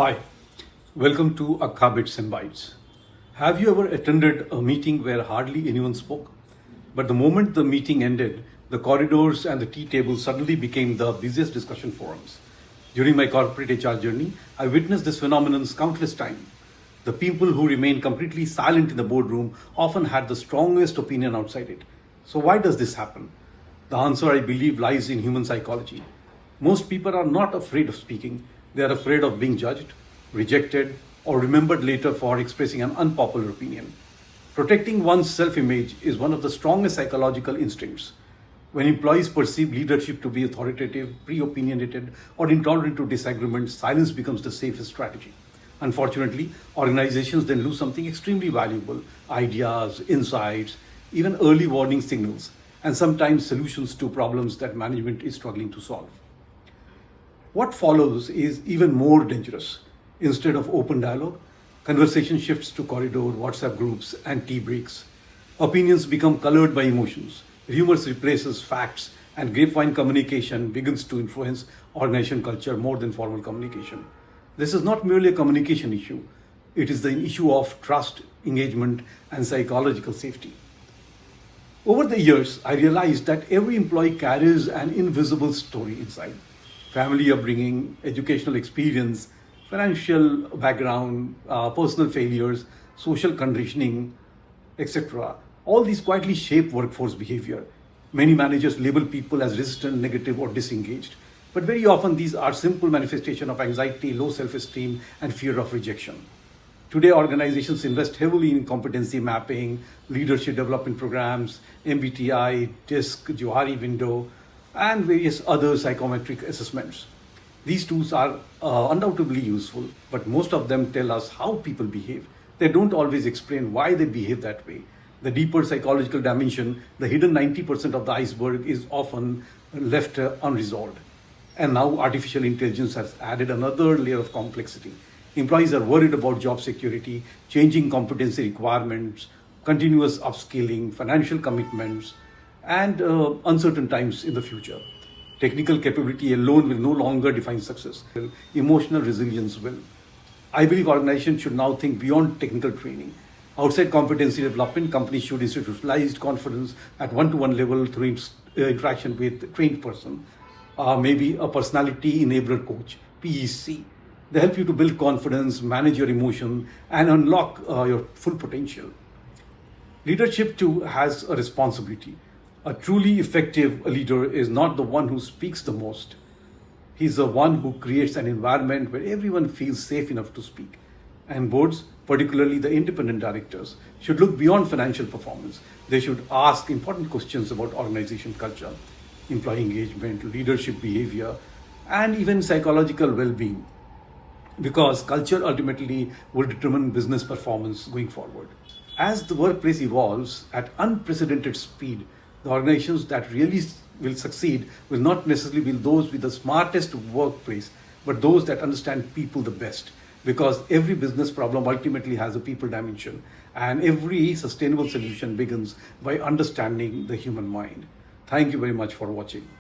Hi, welcome to Habits and Bites. Have you ever attended a meeting where hardly anyone spoke? But the moment the meeting ended, the corridors and the tea tables suddenly became the busiest discussion forums. During my corporate HR journey, I witnessed this phenomenon countless times. The people who remained completely silent in the boardroom often had the strongest opinion outside it. So, why does this happen? The answer, I believe, lies in human psychology. Most people are not afraid of speaking, they are afraid of being judged, rejected, or remembered later for expressing an unpopular opinion. Protecting one's self image is one of the strongest psychological instincts. When employees perceive leadership to be authoritative, pre opinionated, or intolerant to disagreement, silence becomes the safest strategy. Unfortunately, organizations then lose something extremely valuable: ideas, insights, even early warning signals, and sometimes solutions to problems that management is struggling to solve. What follows is even more dangerous. Instead of open dialogue, conversation shifts to corridor, WhatsApp groups, and tea breaks. Opinions become colored by emotions. Rumors replaces facts, and grapevine communication begins to influence organization culture more than formal communication. This is not merely a communication issue, it is the issue of trust, engagement, and psychological safety. Over the years, I realized that every employee carries an invisible story inside: family upbringing, educational experience, financial background, personal failures, social conditioning, etc. All these quietly shape workforce behavior. Many managers label people as resistant, negative, or disengaged. But very often, these are simple manifestations of anxiety, low self esteem, and fear of rejection. Today, organizations invest heavily in competency mapping, leadership development programs, MBTI, DISC, Johari window, and various other psychometric assessments. These tools are undoubtedly useful, but most of them tell us how people behave. They don't always explain why they behave that way. The deeper psychological dimension, the hidden 90% of the iceberg, is often left unresolved. And now artificial intelligence has added another layer of complexity. Employees are worried about job security, changing competency requirements, continuous upskilling, financial commitments, and uncertain times in the future. Technical capability alone will no longer define success. Emotional resilience will. I believe organizations should now think beyond technical training. Outside competency development, companies should institutionalize confidence at one-to-one level through interaction with a trained person, maybe a personality enabler coach, PEC. They help you to build confidence, manage your emotion, and unlock your full potential. Leadership too has a responsibility. A truly effective leader is not the one who speaks the most. He's the one who creates an environment where everyone feels safe enough to speak. And boards, particularly the independent directors, should look beyond financial performance. They should ask important questions about organization culture, employee engagement, leadership behavior, and even psychological well-being. Because culture ultimately will determine business performance going forward. As the workplace evolves at unprecedented speed, the organizations that really will succeed will not necessarily be those with the smartest workplace, but those that understand people the best. Because every business problem ultimately has a people dimension, and every sustainable solution begins by understanding the human mind. Thank you very much for watching.